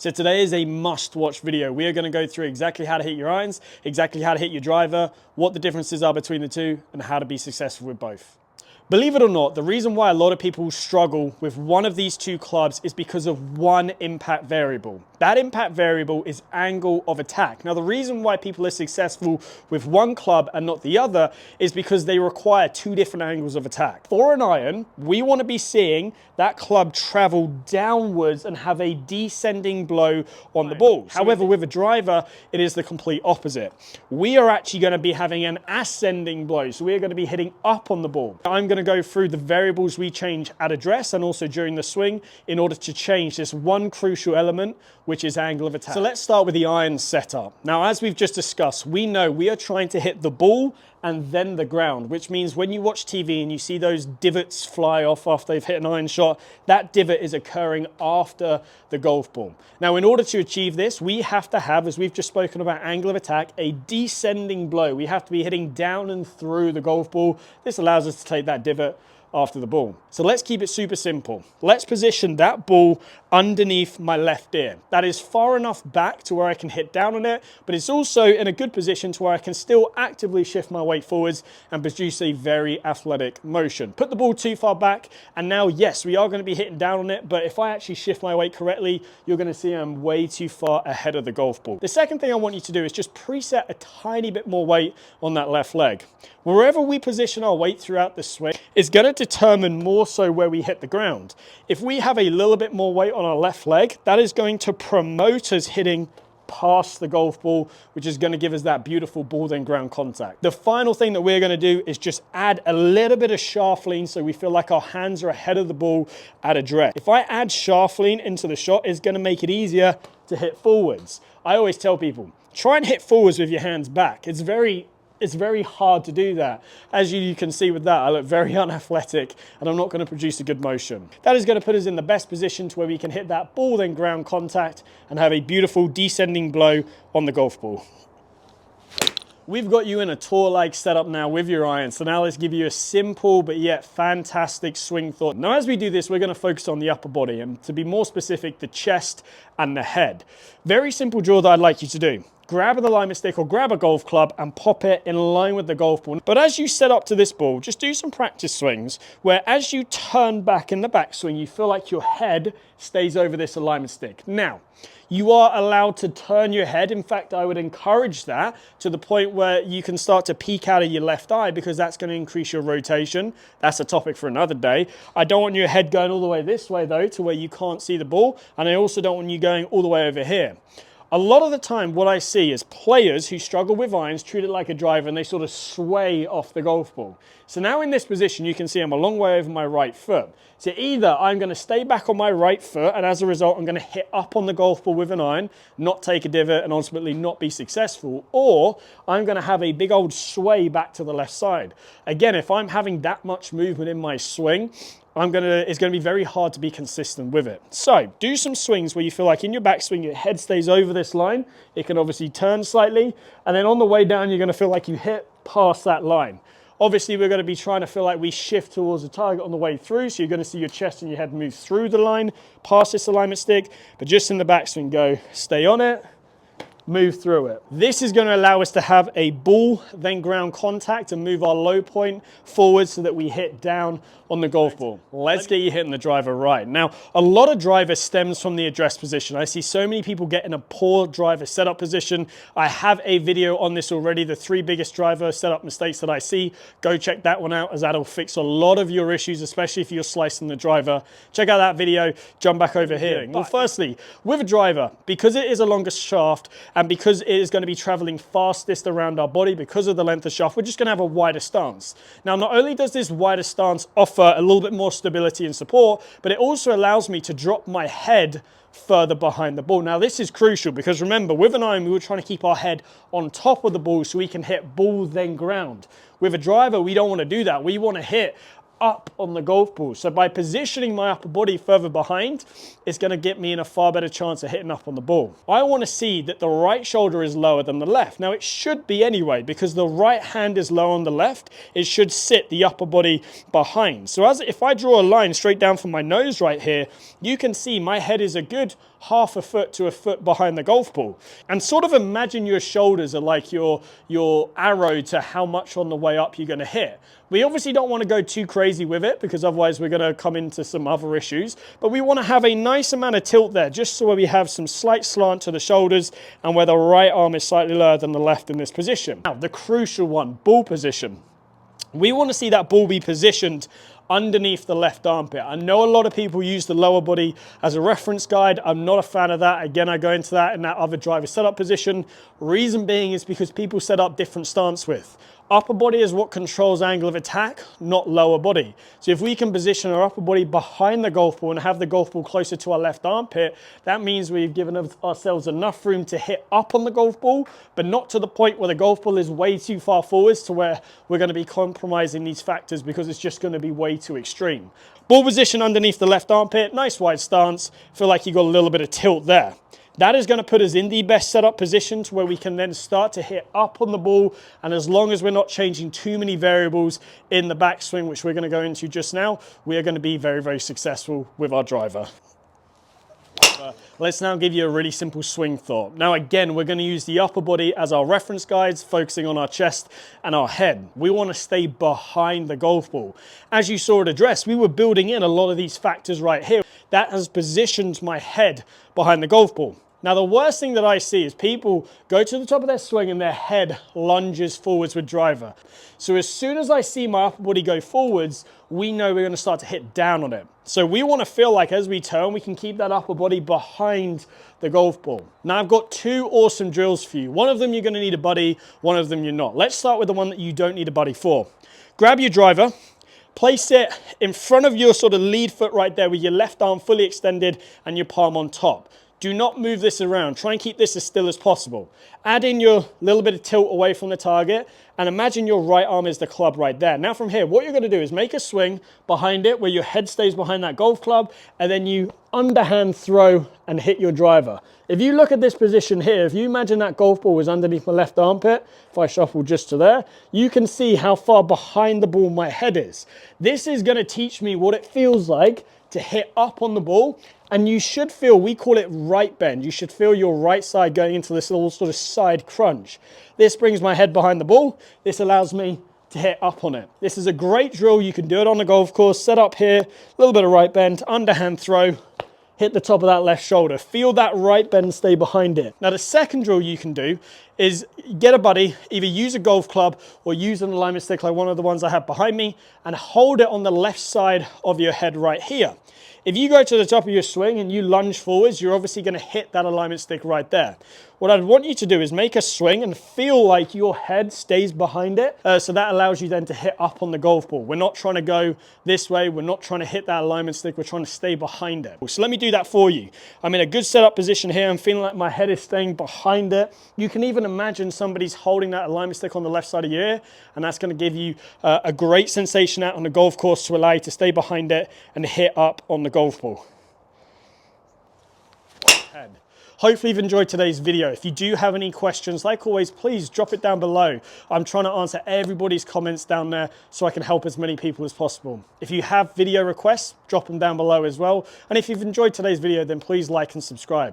So today is a must-watch video. We are going to go through exactly how to hit your irons, exactly how to hit your driver, what the differences are between the two, and how to be successful with both. Believe it or not, the reason why a lot of people struggle with one of these two clubs is because of one impact variable. That impact variable is angle of attack. Now, the reason why people are successful with one club and not the other is because they require two different angles of attack. For an iron, we want to be seeing that club travel downwards and have a descending blow on the ball. However, with a driver, it is the complete opposite. We are actually going to be having an ascending blow, so we are going to be hitting up on the ball. I'm going to go through the variables we change at address and also during the swing in order to change this one crucial element, which is angle of attack. So let's start with the iron setup. Now, as we've just discussed, we know we are trying to hit the ball and then the ground, which means when you watch TV and you see those divots fly off after they've hit an iron shot, that divot is occurring after the golf ball. Now, in order to achieve this, we have to have, as we've just spoken about angle of attack, a descending blow. We have to be hitting down and through the golf ball. This allows us to take that divot after the ball. So let's keep it super simple. Let's position that ball underneath my left ear. That is far enough back to where I can hit down on it, but it's also in a good position to where I can still actively shift my weight forwards and produce a very athletic motion. Put the ball too far back, and now, yes, we are going to be hitting down on it, but if I actually shift my weight correctly, you're going to see I'm way too far ahead of the golf ball. The second thing I want you to do is just preset a tiny bit more weight on that left leg. Wherever we position our weight throughout the swing is going to determine more so where we hit the ground. If we have a little bit more weight on our left leg, that is going to promote us hitting past the golf ball, which is going to give us that beautiful ball then ground contact. The final thing that we're going to do is just add a little bit of shaft lean so we feel like our hands are ahead of the ball at address. If I add shaft lean into the shot, it's going to make it easier to hit forwards. I always tell people, try and hit forwards with your hands back. It's very hard to do that. As you can see with that, I look very unathletic and I'm not going to produce a good motion. That is going to put us in the best position to where we can hit that ball then ground contact and have a beautiful descending blow on the golf ball. We've got you in a tour-like setup now with your iron. So now let's give you a simple but yet fantastic swing thought. Now, as we do this, we're going to focus on the upper body and, to be more specific, the chest and the head. Very simple drill that I'd like you to do. Grab an alignment stick or grab a golf club and pop it in line with the golf ball. But as you set up to this ball, just do some practice swings where as you turn back in the backswing, you feel like your head stays over this alignment stick. Now, you are allowed to turn your head. In fact, I would encourage that to the point where you can start to peek out of your left eye because that's going to increase your rotation. That's a topic for another day. I don't want your head going all the way this way though, to where you can't see the ball. And I also don't want you going all the way over here. A lot of the time, what I see is players who struggle with irons treat it like a driver and they sort of sway off the golf ball. So now in this position, you can see I'm a long way over my right foot. So either I'm going to stay back on my right foot and as a result, I'm going to hit up on the golf ball with an iron, not take a divot and ultimately not be successful, or I'm going to have a big old sway back to the left side. Again, if I'm having that much movement in my swing, it's going to be very hard to be consistent with it. So do some swings where you feel like in your backswing, your head stays over this line. It can obviously turn slightly. And then on the way down, you're going to feel like you hit past that line. Obviously, we're going to be trying to feel like we shift towards the target on the way through. So you're going to see your chest and your head move through the line, past this alignment stick. But just in the backswing, go stay on it, move through it. This is going to allow us to have a ball then ground contact and move our low point forward so that we hit down on the golf ball. Let's get you hitting the driver right. Now, a lot of driver stems from the address position. I see so many people get in a poor driver setup position. I have a video on this already, the 3 biggest driver setup mistakes that I see. Go check that one out as that'll fix a lot of your issues, especially if you're slicing the driver. Check out that video, jump back over here. Well, firstly, with a driver, because it is a longer shaft and because it is going to be traveling fastest around our body because of the length of shaft, we're just going to have a wider stance. Now, not only does this wider stance offer a little bit more stability and support, but it also allows me to drop my head further behind the ball. Now, this is crucial because remember, with an iron, we were trying to keep our head on top of the ball so we can hit ball then ground. With a driver, we don't want to do that. We want to hit up on the golf ball. So by positioning my upper body further behind, it's going to get me in a far better chance of hitting up on the ball. I want to see that the right shoulder is lower than the left. Now it should be anyway, because the right hand is low on the left, it should sit the upper body behind. So if I draw a line straight down from my nose right here, you can see my head is a good half a foot to a foot behind the golf ball. And sort of imagine your shoulders are like your arrow to how much on the way up you're going to hit. We obviously don't want to go too crazy with it because otherwise we're going to come into some other issues, but we want to have a nice amount of tilt there, just so we have some slight slant to the shoulders and where the right arm is slightly lower than the left in this position. Now, the crucial one, ball position. We want to see that ball be positioned underneath the left armpit. I know a lot of people use the lower body as a reference guide. I'm not a fan of that. Again, I go into that in that other driver setup position. Reason being is because people set up different stance with. Upper body is what controls angle of attack, not lower body. So if we can position our upper body behind the golf ball and have the golf ball closer to our left armpit, that means we've given ourselves enough room to hit up on the golf ball, but not to the point where the golf ball is way too far forwards to where we're going to be compromising these factors because it's just going to be way too extreme. Ball position underneath the left armpit, nice wide stance. Feel like you got a little bit of tilt there. That is going to put us in the best setup position to where we can then start to hit up on the ball. And as long as we're not changing too many variables in the backswing, which we're going to go into just now, we are going to be very, very successful with our driver. Let's now give you a really simple swing thought. Now again, we're going to use the upper body as our reference guides, focusing on our chest and our head. We want to stay behind the golf ball. As you saw it addressed, we were building in a lot of these factors right here. That has positioned my head behind the golf ball. Now, the worst thing that I see is people go to the top of their swing and their head lunges forwards with driver. So as soon as I see my upper body go forwards, we know we're going to start to hit down on it. So we want to feel like as we turn, we can keep that upper body behind the golf ball. Now, I've got two awesome drills for you. One of them you're going to need a buddy, one of them you're not. Let's start with the one that you don't need a buddy for. Grab your driver. Place it in front of your sort of lead foot right there with your left arm fully extended and your palm on top. Do not move this around. Try and keep this as still as possible. Add in your little bit of tilt away from the target and imagine your right arm is the club right there. Now from here, what you're going to do is make a swing behind it where your head stays behind that golf club and then you underhand throw and hit your driver. If you look at this position here, if you imagine that golf ball was underneath my left armpit, if I shuffle just to there, you can see how far behind the ball my head is. This is going to teach me what it feels like to hit up on the ball. And you should feel, we call it right bend. You should feel your right side going into this little sort of side crunch. This brings my head behind the ball. This allows me to hit up on it. This is a great drill. You can do it on the golf course. Set up here, a little bit of right bend, underhand throw, hit the top of that left shoulder. Feel that right bend stay behind it. Now the second drill you can do is get a buddy, either use a golf club or use an alignment stick like one of the ones I have behind me and hold it on the left side of your head right here. If you go to the top of your swing and you lunge forwards, you're obviously going to hit that alignment stick right there. What I'd want you to do is make a swing and feel like your head stays behind it. So that allows you then to hit up on the golf ball. We're not trying to go this way. We're not trying to hit that alignment stick. We're trying to stay behind it. So let me do that for you. I'm in a good setup position here. I'm feeling like my head is staying behind it. You can even imagine somebody's holding that alignment stick on the left side of your ear, and that's going to give you a great sensation out on the golf course to allow you to stay behind it and hit up on the golf ball. Hopefully you've enjoyed today's video. If you do have any questions, like always, please drop it down below. I'm trying to answer everybody's comments down there so I can help as many people as possible. If you have video requests, drop them down below as well. And if you've enjoyed today's video, then please like and subscribe.